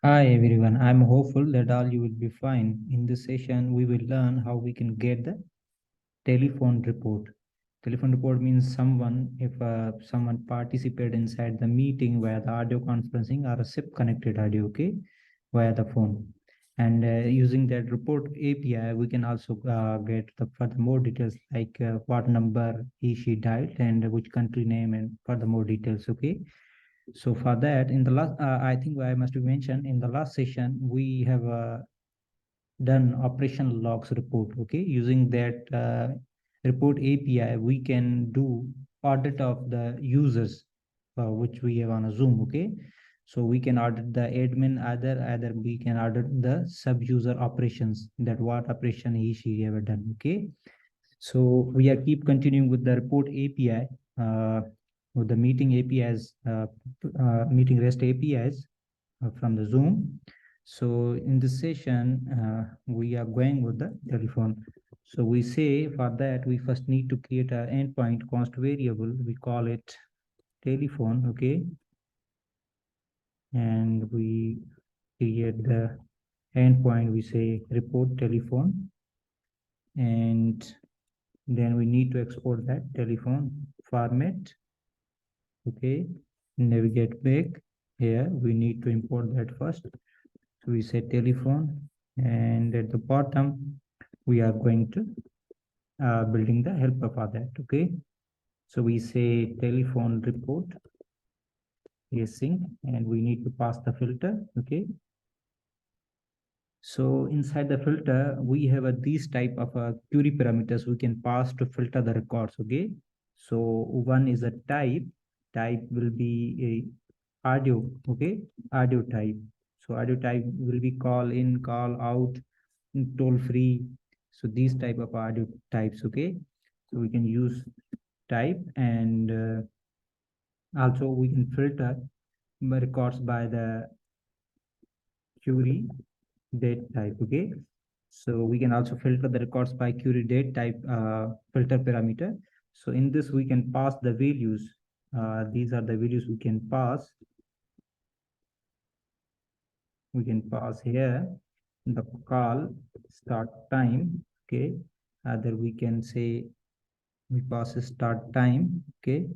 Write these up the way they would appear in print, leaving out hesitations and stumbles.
Hi everyone, I'm hopeful that all you will be fine. In this session, we will learn how we can get the telephone report. Telephone report means if someone participated inside the meeting via the audio conferencing or a SIP connected audio, okay, via the phone. And using that report API, we can also get the further more details like what number she dialed and which country name and further more details, okay. So for that, in the last, I think I must have mentioned in the last session, we have done operation logs report. Okay, using that report API, we can do audit of the users, which we have on a Zoom. Okay, so we can audit the admin, either we can audit the sub user operations, that what operation she ever done. Okay, so we are keep continuing with the report API, with the meeting APIs, meeting REST APIs from the Zoom. So in this session, we are going with the telephone. So we say for that, we first need to create an endpoint const variable. We call it telephone, okay? And we create the endpoint, we say report telephone. And then we need to export that telephone format, okay? Navigate back here, we need to import that first. So we say telephone, and at the bottom we are going to building the helper for that. Okay, so we say telephone report async, and we need to pass the filter. Okay, so inside the filter we have these type of query parameters we can pass to filter the records. Okay, so one is a type will be a audio. Okay, audio type. So audio type will be call in, call out, toll free. So these type of audio types. Okay, so we can use type, and also we can filter records by the query date type. Okay, so we can also filter the records by query date type filter parameter. So in this we can pass the values. These are the values we can pass. We can pass here the call start time. Okay, either we can say we pass start time. Okay,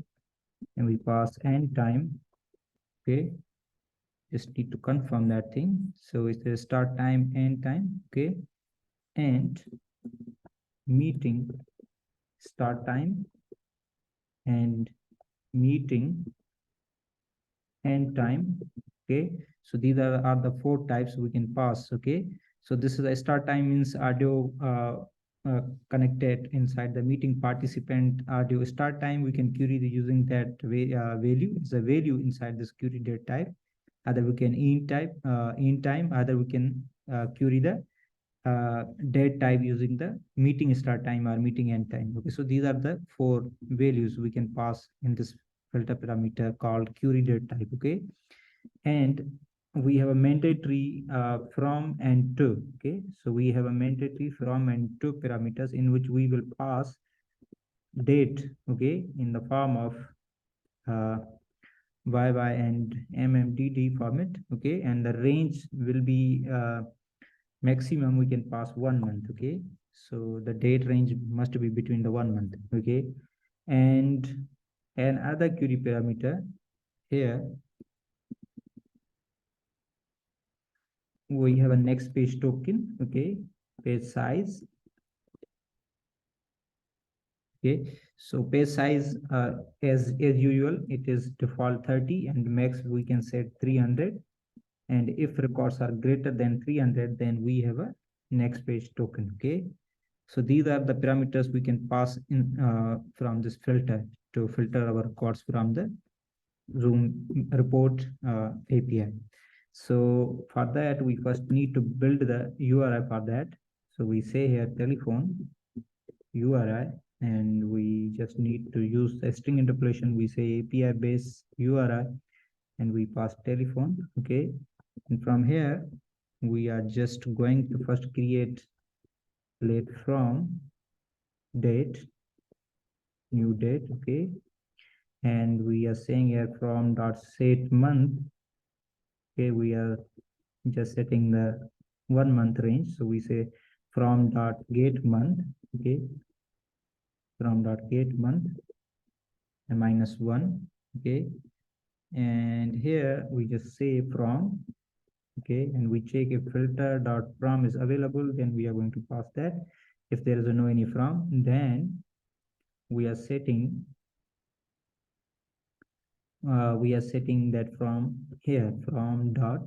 and we pass end time. Okay, just need to confirm that thing. So it's the start time, end time. Okay, and meeting start time and meeting end time. Okay, so these are the four types we can pass. Okay, so this is a start time means audio connected inside the meeting participant audio start time. We can query using that value. It's a value inside this query date type. Either we can in time, either we can query the date type using the meeting start time or meeting end time. Okay, so these are the four values we can pass in this filter parameter called query date type. Okay, and we have a mandatory from and to. Okay, so we have a mandatory from and to parameters in which we will pass date. Okay, in the form of uh, YY and MMDD format. Okay, and the range will be maximum we can pass 1 month. Okay, so the date range must be between the 1 month. Okay, and another query parameter here, we have a next page token. Okay, page size. Okay, so page size as usual it is default 30, and max we can set 300. And if records are greater than 300, then we have a next page token. Okay, so these are the parameters we can pass in from this filter to filter our records from the Zoom report API. So for that, we first need to build the URI for that. So we say here telephone URI, and we just need to use the string interpolation. We say API base URI, and we pass telephone. Okay, and from here we are just going to first create late from date, new date. Okay, and we are saying here from dot set month. Okay, we are just setting the 1 month range. So we say from dot get month, okay, from dot get month and minus 1, okay, and here we just say from, okay, and we check if filter dot from is available, then we are going to pass that. If there is a no any from, then we are setting that from here, from dot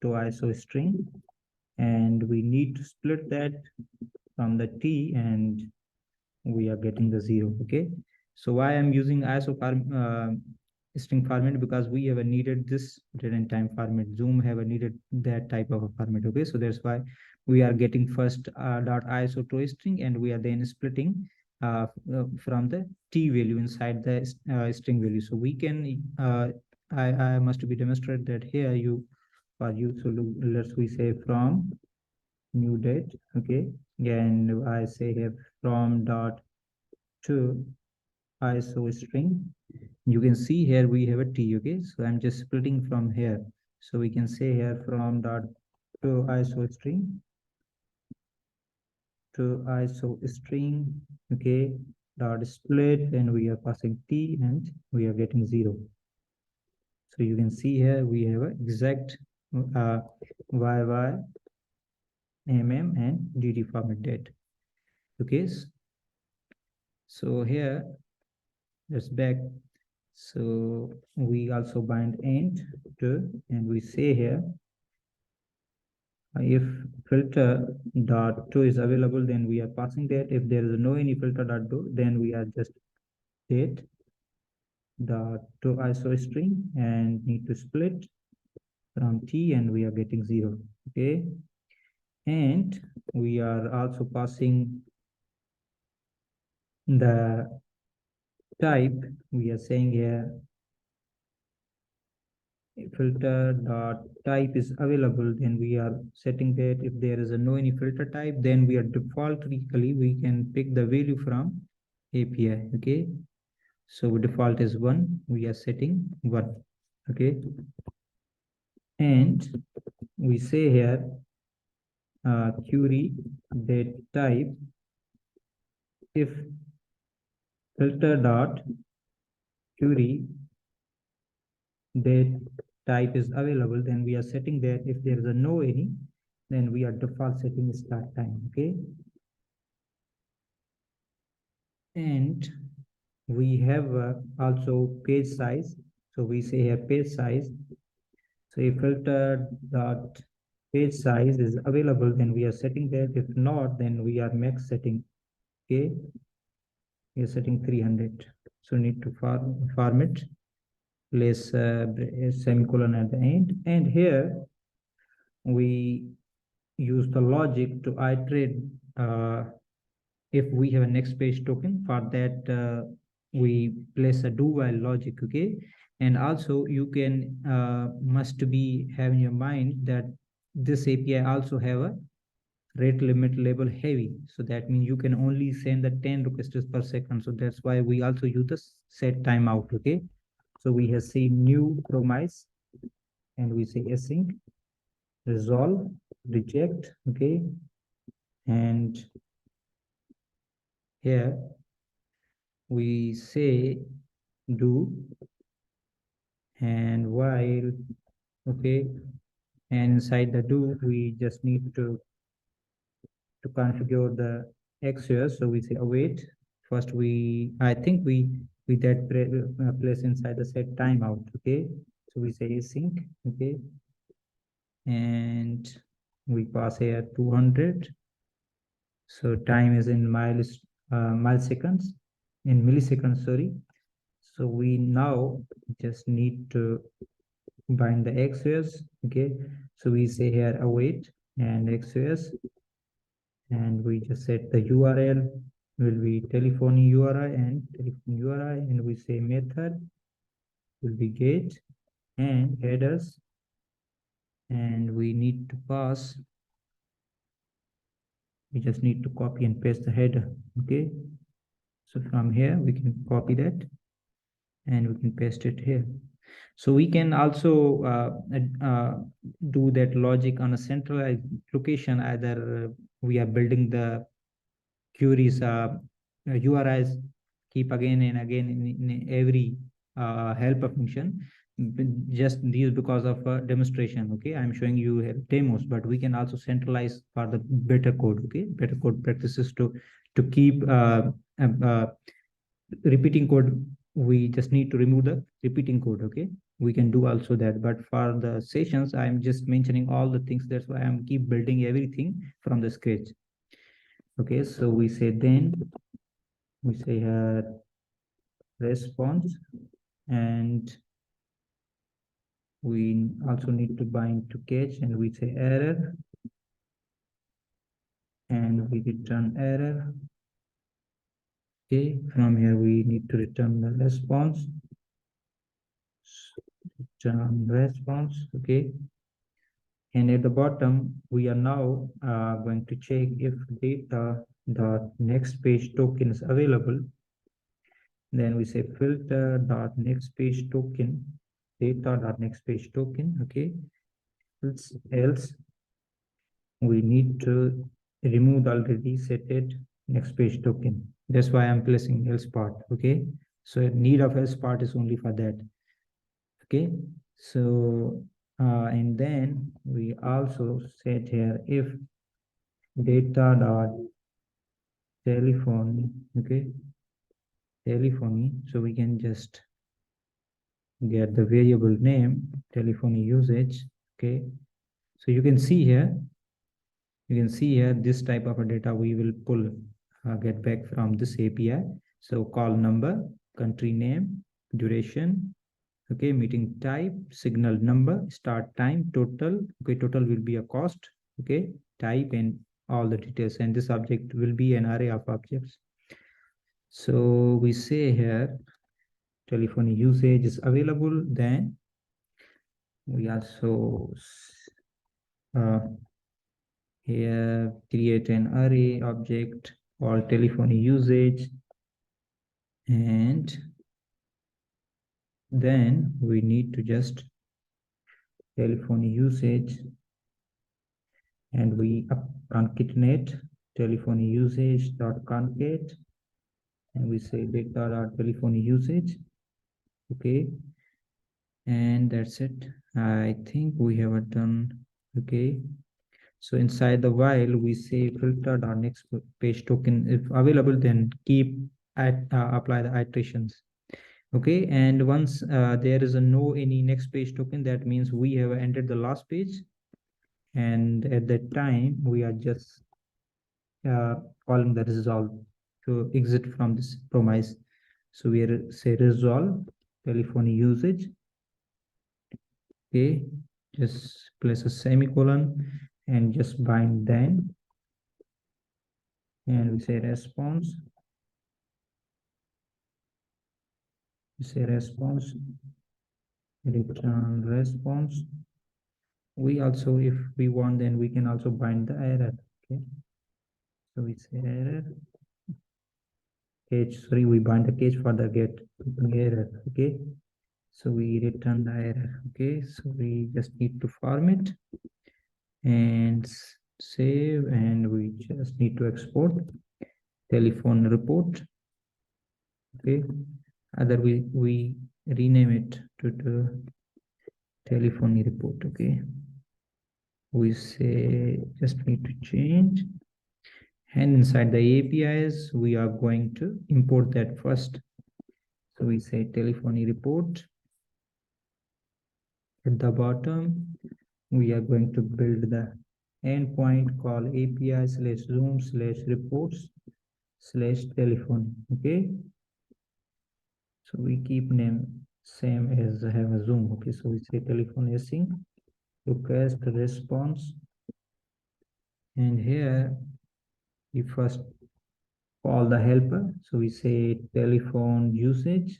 to iso string, and we need to split that from the t, and we are getting the 0. Okay, so why I'm using iso string format? Because we have needed this return time format. Zoom have needed that type of a format. Okay, so that's why we are getting first dot iso to string, and we are then splitting from the t value inside the string value. So we can I must be demonstrate that here you for you. So let's we say from new date, okay, and I say here from dot to iso string. You can see here we have a t. Okay, so I'm just splitting from here, so we can say here from dot to iso string to iso string, okay, dot split, and we are passing t, and we are getting 0. So you can see here we have a exact yy and dd format date. Okay, so here let's back. So we also bind end to, and we say here if filter dot to is available, then we are passing that. If there is no any filter dot to, then we are just date dot to iso string and need to split from t, and we are getting 0. Okay, and we are also passing the type. We are saying here filter dot type is available, then we are setting that. If there is a no any filter type, then we are defaultly we can pick the value from API. Okay, so default is 1, we are setting 1. Okay, and we say here query that type if filter dot query that type is available, then we are setting that. If there is a no any, then we are default setting start time. Okay, and we have also page size. So we say here page size. So if filter dot page size is available, then we are setting that. If not, then we are max setting. Okay, we are setting 300. So need to format, place a semicolon at the end, and here we use the logic to iterate if we have a next page token. For that we place a do while logic. Okay, and also you can must be have in your mind that this API also have a rate limit label heavy, so that means you can only send the 10 requests per second. So that's why we also use the set timeout. Okay, so we have seen new promise, and we say async resolve reject. Okay, and here we say do and while. Okay, and inside the do we just need to configure the XOS. So we say await. First I think we that place inside the set timeout. Okay, so we say async. Okay, and we pass here 200. So time is in milliseconds, in milliseconds, sorry. So we now just need to bind the XOS. Okay, so we say here await and XOS, and we just set the URL will be telephone URI and telephone URI, and we say method will be get and headers, and we need to pass, we just need to copy and paste the header. Okay, so from here we can copy that and we can paste it here. So we can also do that logic on a centralized location. Either we are building the queries, URIs, keep again and again in every helper function. Just these because of demonstration. Okay, I'm showing you demos, but we can also centralize for the better code. Okay, better code practices to keep repeating code. We just need to remove the repeating code. Okay, we can do also that, but for the sessions I'm just mentioning all the things. That's why I'm keep building everything from the scratch. Okay, so we say then we say response, and we also need to bind to catch, and we say error, and we return error. Okay, from here we need to return the response, return response. Okay, and at the bottom we are now going to check if data dot next page token is available. Then we say filter dot next page token, data dot next page token. Okay, else we need to remove the already set it next page token. That's why I'm placing else part. Okay, so need of else part is only for that. Okay, so and then we also set here if data dot telephony. Okay, telephony, so we can just get the variable name telephony usage. Okay, so you can see here, this type of a data we will pull, get back from this API. So call number, country name, duration, okay, meeting type, signal number, start time, total. Okay, total will be a cost. Okay, type and all the details, and this object will be an array of objects. So we say here telephony usage is available. Then we also uh, here create an array object or telephony usage, and then we need to just telephony usage, and we concatenate telephony usage dot concat, and we say data dot telephony usage. Okay, and that's it. I think we have done. Okay, so inside the while we say filter dot next page token, if available then keep at apply the iterations. Okay, and once there is a no any next page token, that means we have entered the last page, and at that time we are just calling the resolve to exit from this promise. So we are say resolve telephony usage. Okay, just place a semicolon and just bind then, and we say response, return response. We also, if we want, then we can also bind the error. Okay, so we say error cage, sorry, we bind the cage for the get error. Okay, so we return the error. Okay, so we just need to format and save, and we just need to export telephone report. Okay, other we rename it to the telephony report. Okay, we say just need to change, and inside the APIs we are going to import that first. So we say telephony report. At the bottom we are going to build the endpoint call API slash zoom slash reports slash telephone. Okay, so we keep name same as have a zoom. Okay, so we say telephone async request response, and here we first call the helper. So we say telephone usage,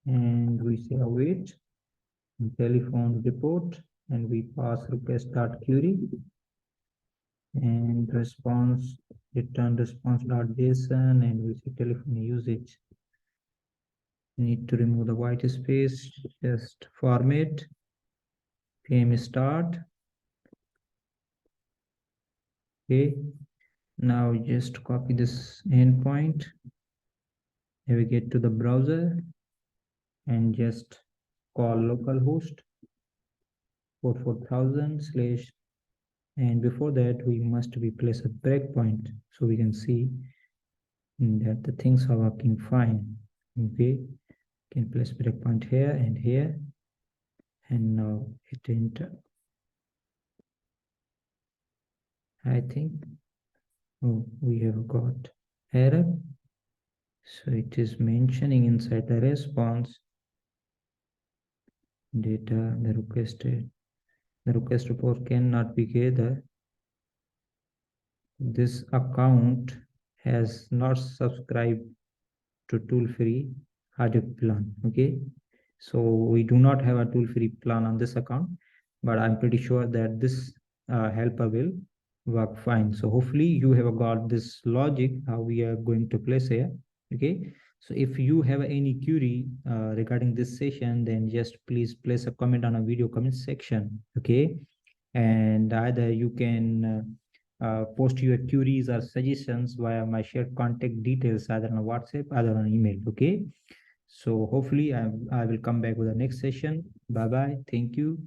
and we say await telephone report, and we pass request dot query, and response return response dot json, and we say telephone usage. Need to remove the white space, just format, PM start. Okay, now just copy this endpoint, navigate to the browser and just call localhost 44,000 slash, and before that we must be place a breakpoint so we can see that the things are working fine. Okay, can place breakpoint here and here, and now hit enter. I think, oh, we have got error. So it is mentioning inside the response data the request report cannot be gathered. This account has not subscribed to tool free Hadoop plan. Okay, so we do not have a tool free plan on this account, but I'm pretty sure that this helper will work fine. So hopefully you have got this logic how we are going to place here. Okay, so if you have any query regarding this session, then just please place a comment on a video comment section. Okay, and either you can post your queries or suggestions via my shared contact details, either on WhatsApp, either on email. Okay, so hopefully I will come back with the next session. Bye bye, thank you.